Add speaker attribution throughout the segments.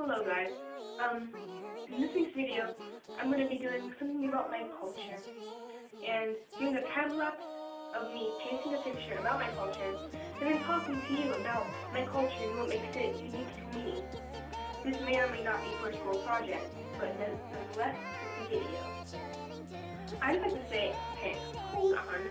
Speaker 1: Hello guys. In this week's video, I'm going to be doing something about my culture, and doing a time lapse of me painting a picture about my culture, and then talking to you about my culture and what makes it unique to me. This may or may not be for a school project, but nonetheless, it's a video. I just like to say, okay, hold on.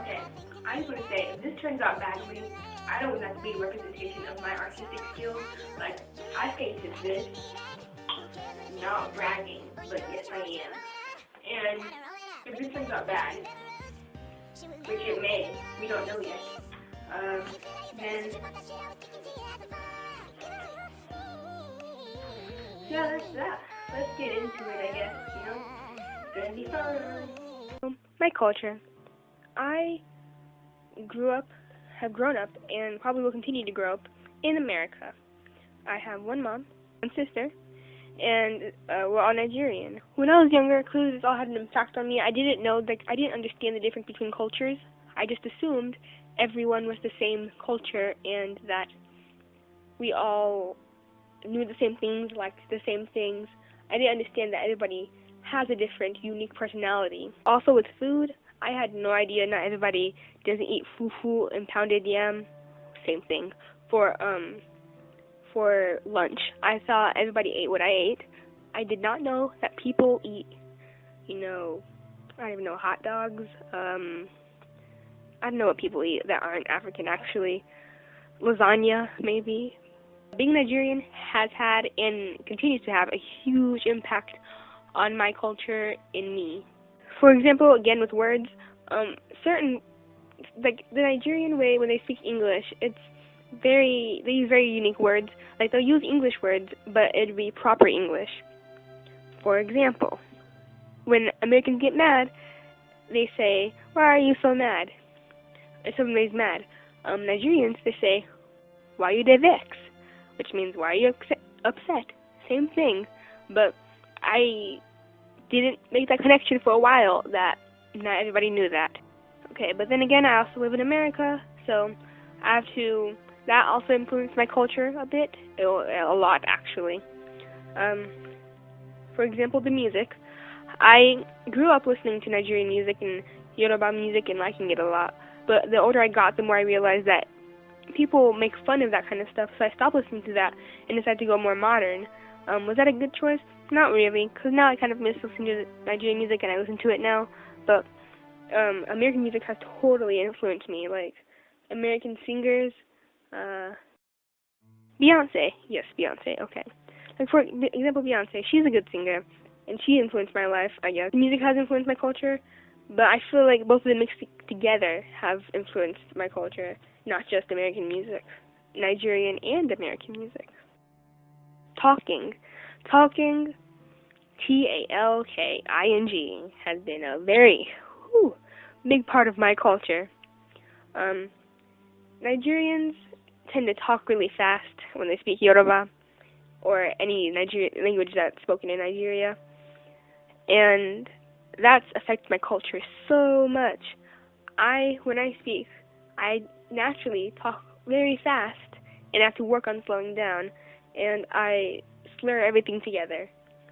Speaker 1: Okay, I just want to say, if this turns out badly, I don't want that to be a representation of my artistic skills. Like, I painted this, not bragging, but yes I am. And if this turns out bad, which it may, we don't know yet, then, yeah, that's that. Let's get into it, I guess, It's gonna be fun. My culture. I have grown up, and probably will continue to grow up in America. I have one mom, one sister, and we're all Nigerian. When I was younger, clearly this all had an impact on me. I didn't understand the difference between cultures. I just assumed everyone was the same culture and that we all knew the same things, liked the same things. I didn't understand that everybody has a different, unique personality. Also with food, I had no idea not everybody doesn't eat fufu and pounded yam. Same thing. For lunch, I thought everybody ate what I ate. I did not know that people eat, I don't even know, hot dogs. I don't know what people eat that aren't African, actually. Lasagna, maybe. Being Nigerian has had and continues to have a huge impact on my culture and me. For example, again with words, like the Nigerian way when they speak English, they use very unique words. Like they'll use English words, but it'd be proper English. For example, when Americans get mad, they say, "Why are you so mad?" If somebody's mad. Nigerians, they say, "Why you dey vex?" Which means, "Why are you upset?" Same thing, but I didn't make that connection for a while, that not everybody knew that. Okay, but then again, I also live in America, so that also influenced my culture a bit, a lot actually. For example, the music. I grew up listening to Nigerian music and Yoruba music and liking it a lot, but the older I got, the more I realized that people make fun of that kind of stuff, so I stopped listening to that and decided to go more modern. Was that a good choice? Not really, because now I kind of miss listening to Nigerian music and I listen to it now, but American music has totally influenced me, like American singers, Beyonce, yes, Beyonce, okay. Like for example, Beyonce, she's a good singer, and she influenced my life, I guess. Music has influenced my culture, but I feel like both of them mixed together have influenced my culture, not just American music, Nigerian and American music. Talking, Talking, has been a very big part of my culture. Nigerians tend to talk really fast when they speak Yoruba or any Nigerian language that's spoken in Nigeria, and that's affected my culture so much. When I speak, I naturally talk very fast and have to work on slowing down, and I slur everything together,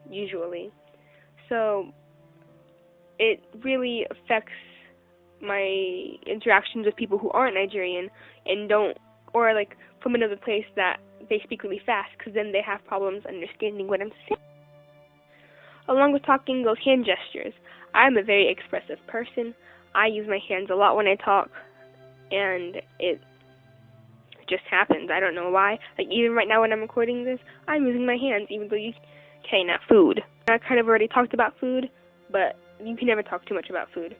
Speaker 1: usually. So it really affects my interactions with people who aren't Nigerian and or like from another place that they speak really fast, because then they have problems understanding what I'm saying. Along with talking goes hand gestures. I'm a very expressive person. I use my hands a lot when I talk, and it just happens. I don't know why. Like even right now when I'm recording this, I'm using my hands, even though not food. I kind of already talked about food, but you can never talk too much about food.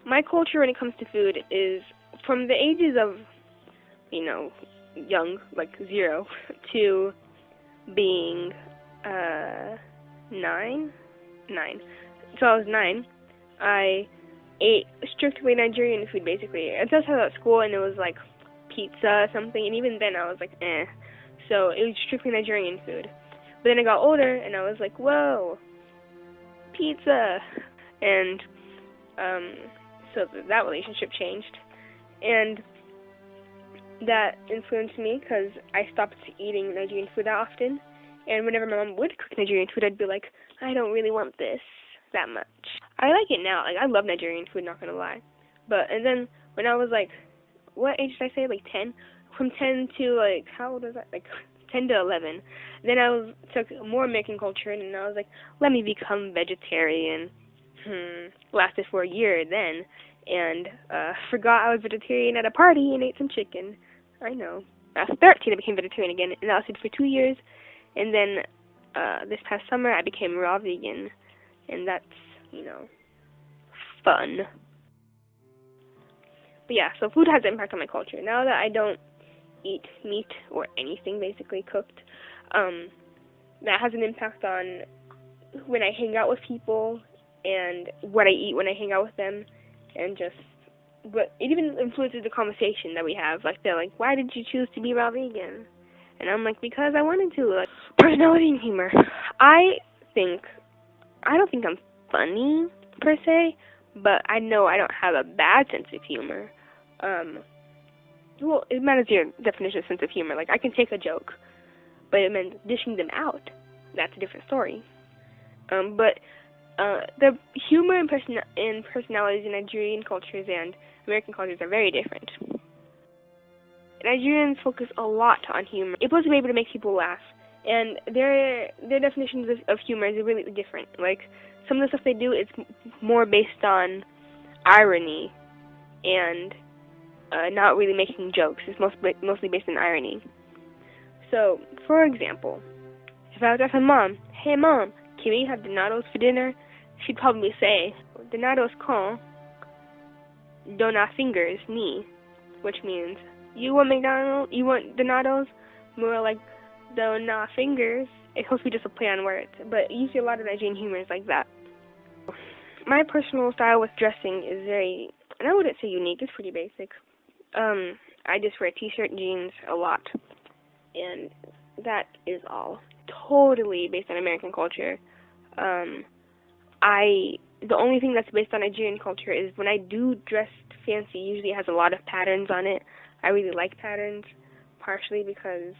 Speaker 1: My culture when it comes to food is from the ages of, young, like 0, to being 9. So I was 9. I ate strictly Nigerian food, basically. I just had at school, and it was like pizza something, and even then I was like, eh. So it was strictly Nigerian food. But then I got older, and I was like, whoa, pizza. And so that relationship changed. And that influenced me because I stopped eating Nigerian food that often, And whenever my mom would cook Nigerian food, I'd be like, I don't really want this that much. I like it now. Like, I love Nigerian food, not gonna lie. And then when I was like, what age did I say? Like 10? From 10 to like, how old was I? Like 10 to 11. Then I took more American culture, and I was like, let me become vegetarian. Lasted for a year then, and forgot I was vegetarian at a party and ate some chicken. I know. I was 13, I became vegetarian again, and that lasted for 2 years. And then this past summer, I became raw vegan, and that's, fun. But yeah, so food has an impact on my culture. Now that I don't eat meat or anything basically cooked, that has an impact on when I hang out with people and what I eat when I hang out with them, and but it even influences the conversation that we have. Like, they're like, why did you choose to be raw vegan? And I'm like, because I wanted to. Like, personality and humor. I don't think I'm funny, per se, but I know I don't have a bad sense of humor. Well, it matters your definition of sense of humor. Like, I can take a joke, but it meant dishing them out. That's a different story. But the humor and personalities in Nigerian cultures and American cultures are very different. Nigerians focus a lot on humor. It's supposed to be able to make people laugh, and their definitions of humor is really different. Like, some of the stuff they do is more based on irony and not really making jokes. It's mostly based on irony. So, for example, if I was to ask my mom, hey mom, can we have donados for dinner? She'd probably say, donados con dona fingers ni, which means, you want donados? More like dona fingers. It's supposed to be just a play on words, but you see a lot of Nigerian humor is like that. My personal style with dressing is very, and I wouldn't say unique, it's pretty basic. I just wear t-shirt, jeans a lot, and that is all. Totally based on American culture. The only thing that's based on Nigerian culture is when I do dress fancy, usually it has a lot of patterns on it. I really like patterns, partially because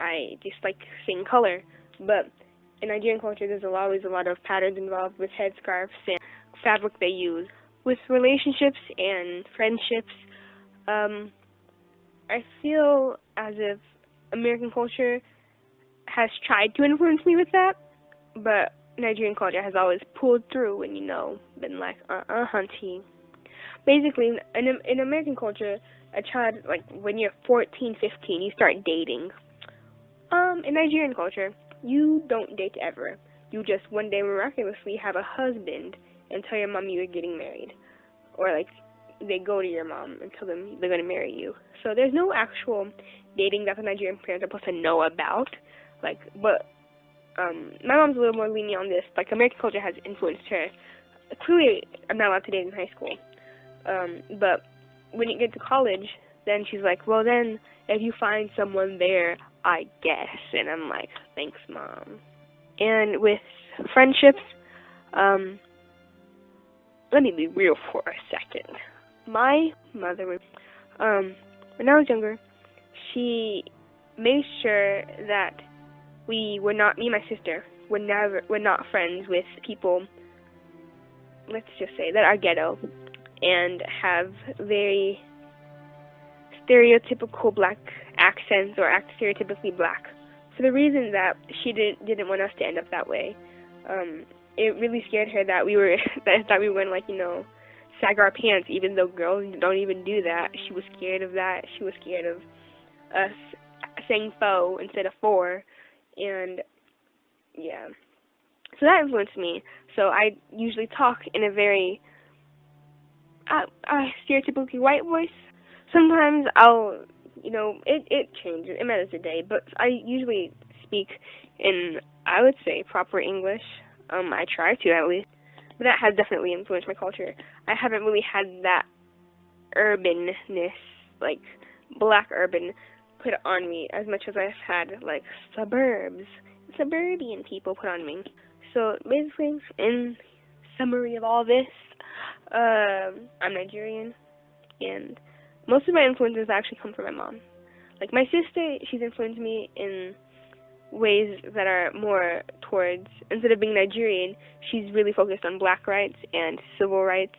Speaker 1: I just like seeing color. But in Nigerian culture, there's always a lot of patterns involved with headscarves and fabric they use. With relationships and friendships, I feel as if American culture has tried to influence me with that, but Nigerian culture has always pulled through and, been like, hunty. Basically, in American culture, a child, like, when you're 14, 15, you start dating. In Nigerian culture, you don't date ever. You just one day miraculously have a husband and tell your mom you're getting married. Or, like, they go to your mom and tell them they're going to marry you. So there's no actual dating that the Nigerian parents are supposed to know about. Like, but my mom's a little more lenient on this. Like, American culture has influenced her. Clearly, I'm not allowed to date in high school. But when you get to college, then she's like, well, then, if you find someone there, I guess. And I'm like, thanks, Mom. And with friendships, let me be real for a second. My mother, when I was younger, she made sure that me and my sister, were not friends with people, let's just say, that are ghetto and have very stereotypical black accents or act stereotypically black. For the reason that she didn't want us to end up that way. It really scared her that we were going to, like, sag our pants, even though girls don't even do that. She was scared of that. She was scared of us saying faux instead of for, and yeah. So that influenced me. So I usually talk in a very stereotypically white voice. Sometimes I'll, it changes. It matters the day, but I usually speak in, I would say, proper English. I try to, at least. But that has definitely influenced my culture. I haven't really had that urbanness, like black urban, put on me as much as I've had, like, suburban people put on me. So basically, in summary of all this, I'm Nigerian, and most of my influences actually come from my mom. Like, my sister, she's influenced me in ways that are more towards, instead of being Nigerian, she's really focused on black rights and civil rights.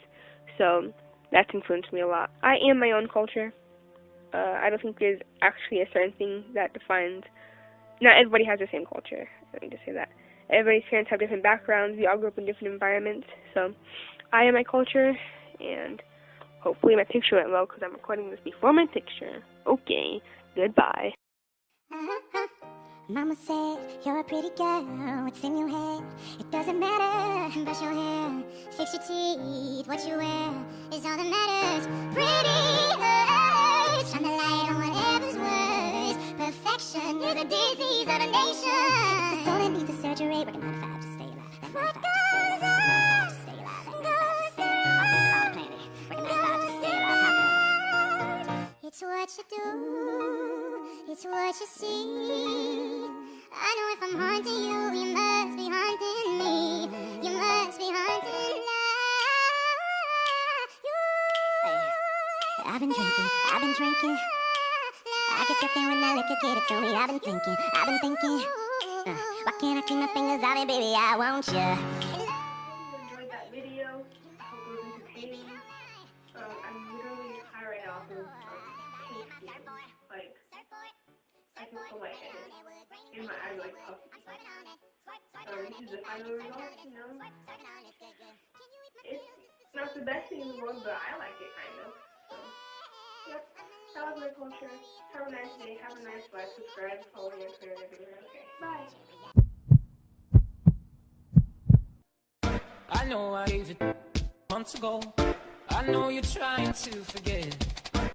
Speaker 1: So that's influenced me a lot. I am my own culture. I don't think there's actually a certain thing that defines. Not everybody has the same culture. Let me just say that. Everybody's parents have different backgrounds. We all grew up in different environments. So I am my culture, and hopefully my picture went well because I'm recording this before my picture. Okay, goodbye.
Speaker 2: Mama said, you're a pretty girl, what's in your head? It doesn't matter, brush your hair, fix your teeth, what you wear is all that matters. Pretty girls, shine the light on whatever's worse. Perfection is a disease of a nation. It's the soul that needs a surgery, working 9 to 5 to stay alive. What goes on? To stay alive. Goes on. Working 9 to 5 to stay alive. It's what you do, it's what you see. I know if I'm haunting you, you must be haunting me. You must be haunting I've been drinking. I get that thing when that liquor get it to me. I've been thinking. Why can't I keep my fingers out it, baby? I want you.
Speaker 1: I hope you enjoyed that video. I hope it was entertaining. I'm literally high right now from tasting. Like, I feel so lightheaded. And my eyes are like puffy. This is the final result, you know? It's not the best thing in the world, but I like it, kind of. So, yep. That was my culture. Have a nice day. Have a nice life. Subscribe, follow me on Twitter, everywhere. Okay, bye.
Speaker 3: I know I gave it months ago. I know you're trying to forget.